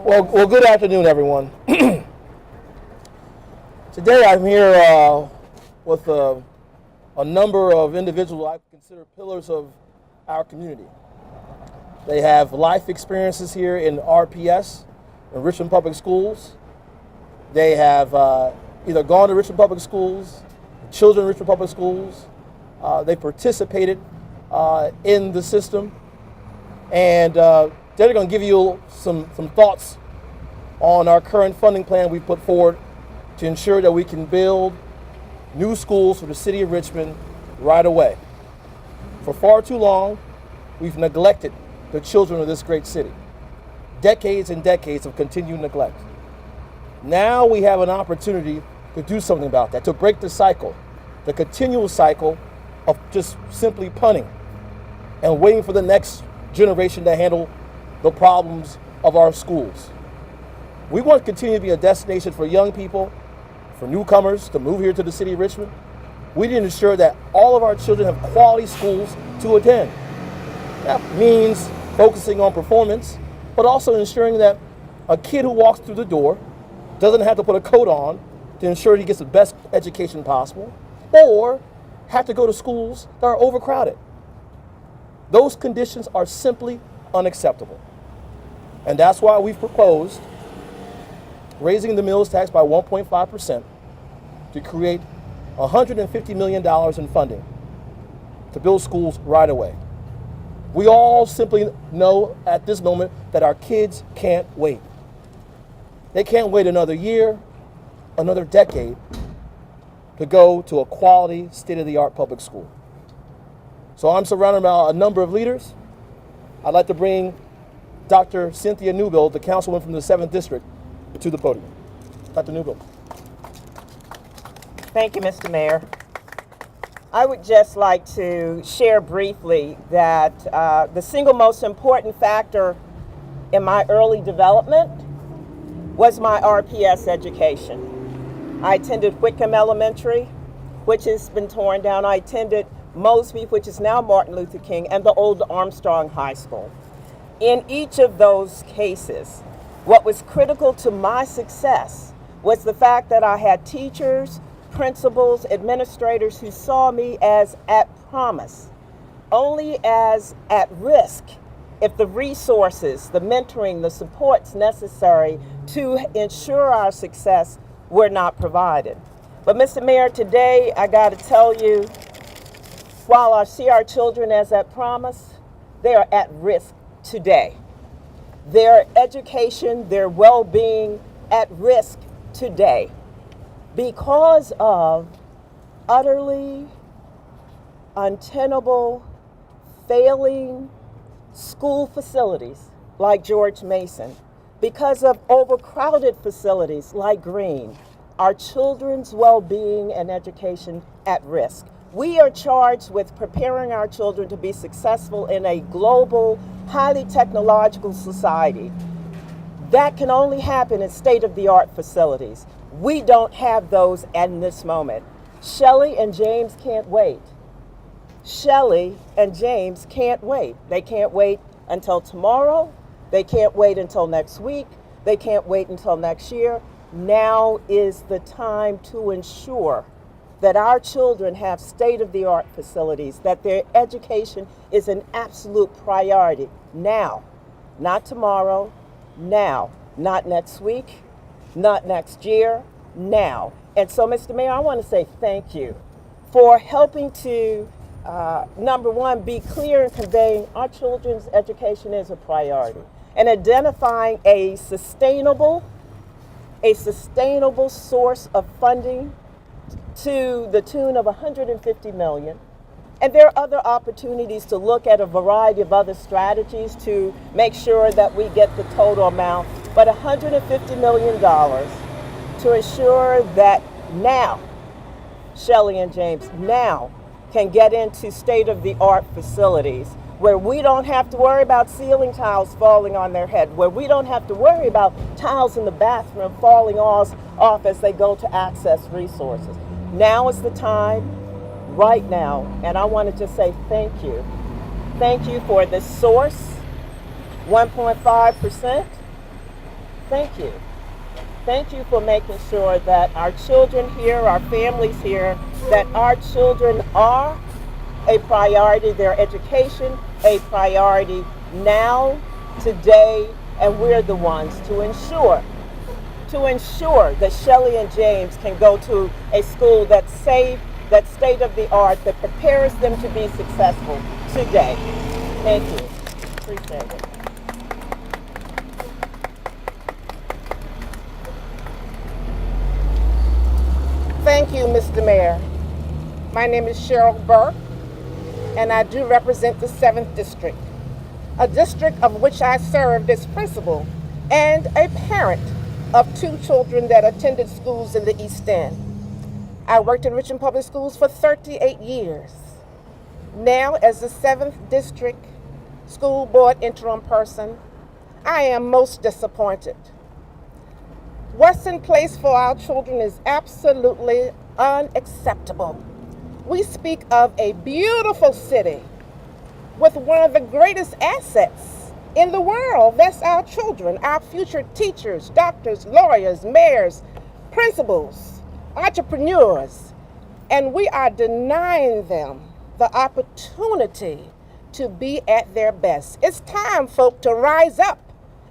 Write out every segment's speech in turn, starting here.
Well, good afternoon, everyone. Today I'm here with a number of individuals I consider pillars of our community. They have life experiences here in RPS, in Richmond Public Schools. They have either gone to Richmond Public Schools, children in Richmond Public Schools. They participated in the system. And they're going to give you some thoughts on our current funding plan we put forward to ensure that we can build new schools for the city of Richmond right away. For far too long, we've neglected the children of this great city. Decades and decades of continued neglect. Now we have an opportunity to do something about that, to break the cycle, the continual cycle of just simply punting and waiting for the next generation to handle the problems of our schools. We want to continue to be a destination for young people, for newcomers to move here to the city of Richmond. We need to ensure that all of our children have quality schools to attend. That means focusing on performance, but also ensuring that a kid who walks through the door doesn't have to put a coat on to ensure he gets the best education possible, or have to go to schools that are overcrowded. Those conditions are simply unacceptable. And that's why we've proposed raising the meals tax by 1.5% to create $150 million in funding to build schools right away. We all simply know at this moment that our kids can't wait. They can't wait another year, another decade to go to a quality, state-of-the-art public school. So I'm surrounded by a number of leaders. I'd like to bring Dr. Cynthia Newbill, the councilwoman from the 7th District, to the podium. Dr. Newbill. Thank you, Mr. Mayor. I would just like to share briefly that the single most important factor in my early development was my RPS education. I attended Whitcomb Elementary, which has been torn down. I attended Mosby, which is now Martin Luther King, and the old Armstrong High School. In each of those cases, what was critical to my success was the fact that I had teachers, principals, administrators who saw me as at promise, only as at risk if the resources, the mentoring, the supports necessary to ensure our success were not provided. But Mr. Mayor, today I got to tell you, while I see our children as at promise, they are at risk today. Their education, their well-being at risk today because of utterly untenable, failing school facilities like George Mason, because of overcrowded facilities like Green. Our children's well-being and education at risk. We are charged with preparing our children to be successful in a global, highly technological society. That can only happen in state-of-the-art facilities. We don't have those in this moment. Shelley and James can't wait. Shelley and James can't wait. They can't wait until tomorrow. They can't wait until next week. They can't wait until next year. Now is the time to ensure that our children have state-of-the-art facilities, that their education is an absolute priority now, not tomorrow, now, not next week, not next year, now. And so, Mr. Mayor, I want to say thank you for helping to, number one, be clear in conveying our children's education is a priority and identifying a sustainable source of funding to the tune of $150 million. And there are other opportunities to look at a variety of other strategies to make sure that we get the total amount, but $150 million to ensure that now, Shelley and James now can get into state-of-the-art facilities where we don't have to worry about ceiling tiles falling on their head, where we don't have to worry about tiles in the bathroom falling off as they go to access resources. Now is the time, right now, and I want to just say thank you. Thank you for this source, 1.5%. Thank you. Thank you for making sure that our children here, our families here, that our children are a priority, their education a priority now, today, and we're the ones to ensure that Shelley and James can go to a school that's safe, that's state of the art, that prepares them to be successful today. Thank you. Appreciate it. Thank you, Mr. Mayor. My name is Cheryl Burke, and I do represent the 7th District, a district of which I served as principal and a parent of 2 children that attended schools in the East End. I worked in Richmond Public Schools for 38 years. Now, as the 7th District School Board interim person, I am most disappointed. What's in place for our children is absolutely unacceptable. We speak of a beautiful city with one of the greatest assets in the world. That's our children, our future teachers, doctors, lawyers, mayors, principals, entrepreneurs. And we are denying them the opportunity to be at their best. It's time, folk, to rise up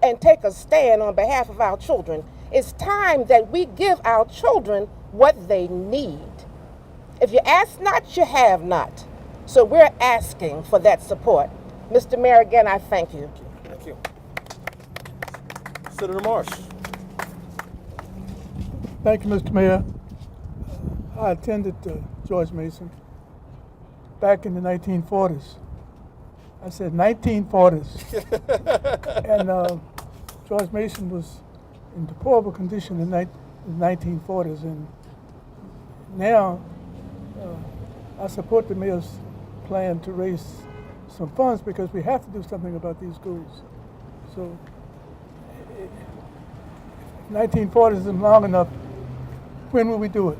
and take a stand on behalf of our children. It's time that we give our children what they need. If you ask not, you have not. So we're asking for that support. Mr. Mayor, again, I thank you. Thank you. Senator Marsh. Thank you, Mr. Mayor. I attended George Mason back in the 1940s. I said 1940s. And George Mason was in deplorable condition in the 1940s. And now I support the mayor's plan to raise some funds because we have to do something about these schools. So, if 1940s isn't long enough, when will we do it?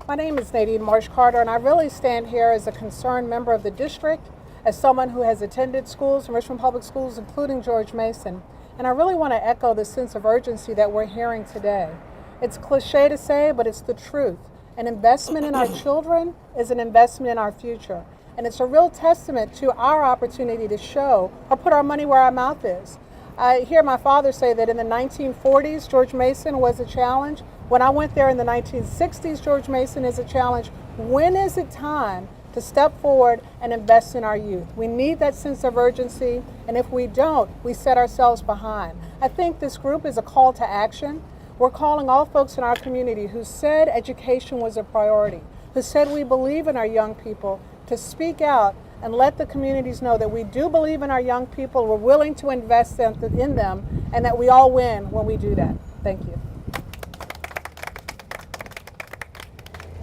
My name is Nadine Marsh Carter, and I really stand here as a concerned member of the district, as someone who has attended schools in Richmond Public Schools, including George Mason. And I really want to echo the sense of urgency that we're hearing today. It's cliche to say, but it's the truth. An investment in our children is an investment in our future. And it's a real testament to our opportunity to show or put our money where our mouth is. I hear my father say that in the 1940s, George Mason was a challenge. When I went there in the 1960s, George Mason is a challenge. When is it time to step forward and invest in our youth? We need that sense of urgency, and if we don't, we set ourselves behind. I think this group is a call to action. We're calling all folks in our community who said education was a priority, who said we believe in our young people, to speak out and let the communities know that we do believe in our young people, we're willing to invest in them, and that we all win when we do that. Thank you.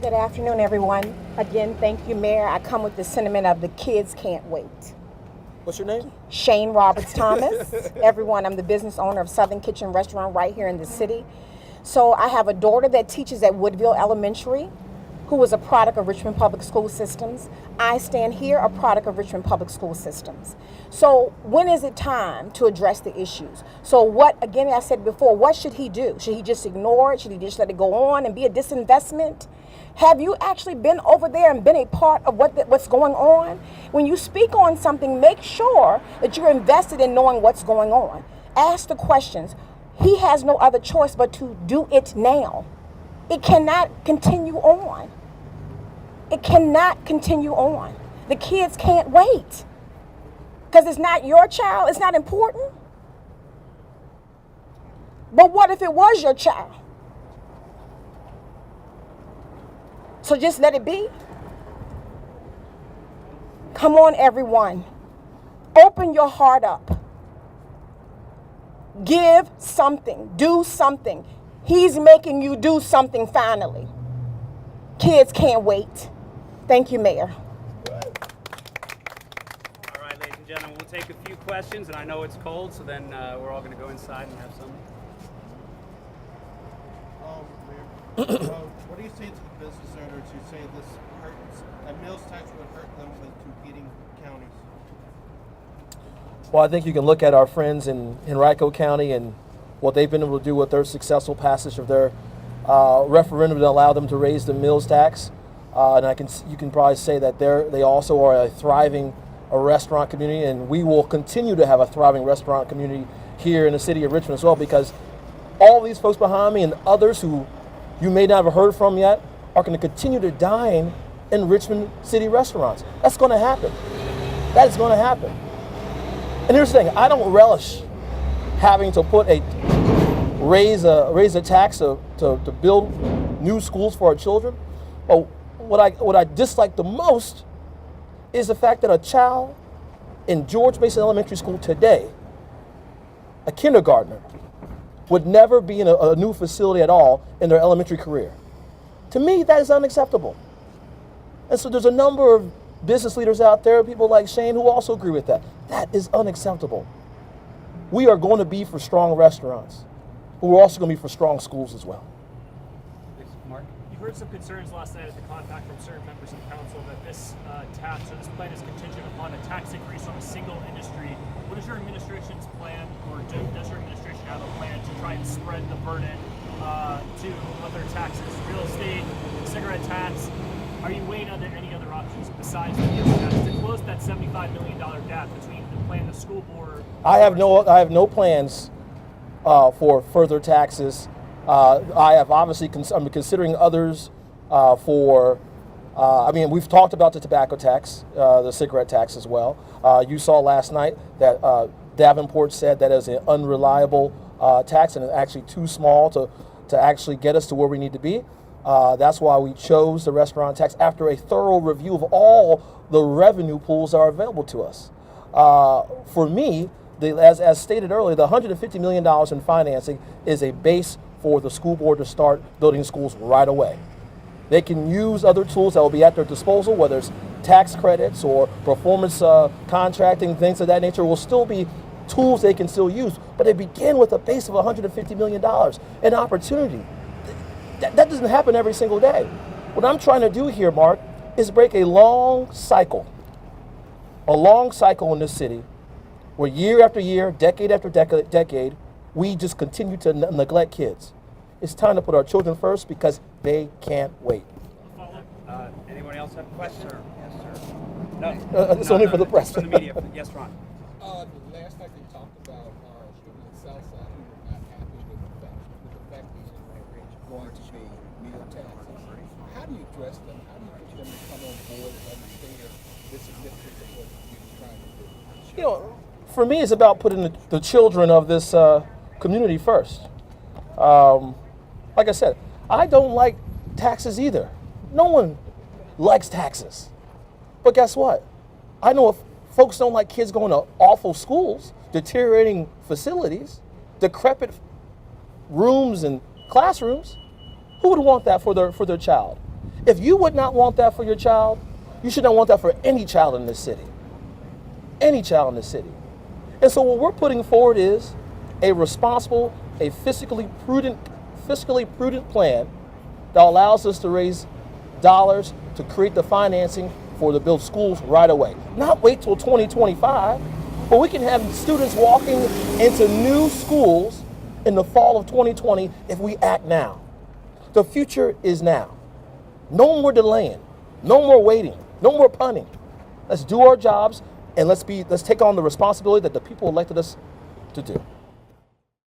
Good afternoon, everyone. Again, thank you, Mayor. I come with the sentiment of the kids can't wait. What's your name? Shane Roberts Thomas. Everyone, I'm the business owner of Southern Kitchen Restaurant right here in the city. So I have a daughter that teaches at Woodville Elementary, who was a product of Richmond Public School Systems. I stand here, a product of Richmond Public School Systems. So when is it time to address the issues? So what, again, I said before, what should he do? Should he just ignore it? Should he just let it go on and be a disinvestment? Have you actually been over there and been a part of what's going on? When you speak on something, make sure that you're invested in knowing what's going on. Ask the questions. He has no other choice but to do it now. It cannot continue on. It cannot continue on. The kids can't wait. Because it's not your child, it's not important. But what if it was your child? So just let it be. Come on, everyone. Open your heart up. Give something. Do something. He's making you do something finally. Kids can't wait. Thank you, Mayor. All right, ladies and gentlemen, we'll take a few questions, and I know it's cold, so then we're all going to go inside and have some. What do you say to the business owners who say this hurts, a meals tax would hurt them with competing counties? Well, I think you can look at our friends in Henrico County and what they've been able to do with their successful passage of their referendum to allow them to raise the meals tax. And you can probably say that they also are a thriving restaurant community, and we will continue to have a thriving restaurant community here in the city of Richmond as well, because all these folks behind me and others who you may not have heard from yet are going to continue to dine in Richmond city restaurants. That's going to happen. That is going to happen. And here's the thing: I don't relish having to raise a tax to build new schools for our children. But what I dislike the most is the fact that a child in George Mason Elementary School today, a kindergartner, would never be in a new facility at all in their elementary career. To me, that is unacceptable. And so there's a number of business leaders out there, people like Shane, who also agree with that. That is unacceptable. We are going to be for strong restaurants, but we're also going to be for strong schools as well. Mark? You heard some concerns last night at the contact from certain members of council that this tax or this plan is contingent upon a tax increase on a single industry. What is your administration's plan, or does your administration have a plan to try and spread the burden to other taxes, real estate, cigarette tax? Are you weighing on any other options besides the meals tax to close that $75 million gap between the plan the school board? I have no plans for further taxes. I have obviously I'm considering others we've talked about the tobacco tax, the cigarette tax as well. You saw last night that Davenport said that is an unreliable tax and it's actually too small to actually get us to where we need to be. That's why we chose the restaurant tax after a thorough review of all the revenue pools that are available to us. For me, as stated earlier, the $150 million in financing is a base for the school board to start building schools right away. They can use other tools that will be at their disposal, whether it's tax credits or performance contracting, things of that nature will still be tools they can still use, but they begin with a base of $150 million, an opportunity. That doesn't happen every single day. What I'm trying to do here, Mark, is break a long cycle in this city where year after year, decade after decade, we just continue to neglect kids. It's time to put our children first because they can't wait. Anyone else have a question? Yes, sir. No. It's only for the press. It's for the media. Yes, Ron. Last night they talked about students in Southside who were not happy with the fact these are going to be meal taxes. How do you address them? How do you get them to come on board and understand the significance of what you're trying to do? You know, for me, it's about putting the children of this community first. Like I said, I don't like taxes either. No one likes taxes. But guess what? I know if folks don't like kids going to awful schools, deteriorating facilities, decrepit rooms and classrooms, who would want that for their child? If you would not want that for your child, you should not want that for any child in this city. Any child in this city. And so what we're putting forward is a responsible, a fiscally prudent plan that allows us to raise dollars to create the financing to build schools right away. Not wait till 2025, but we can have students walking into new schools in the fall of 2020 if we act now. The future is now. No more delaying, no more waiting, no more punting. Let's do our jobs and let's take on the responsibility that the people elected us to do.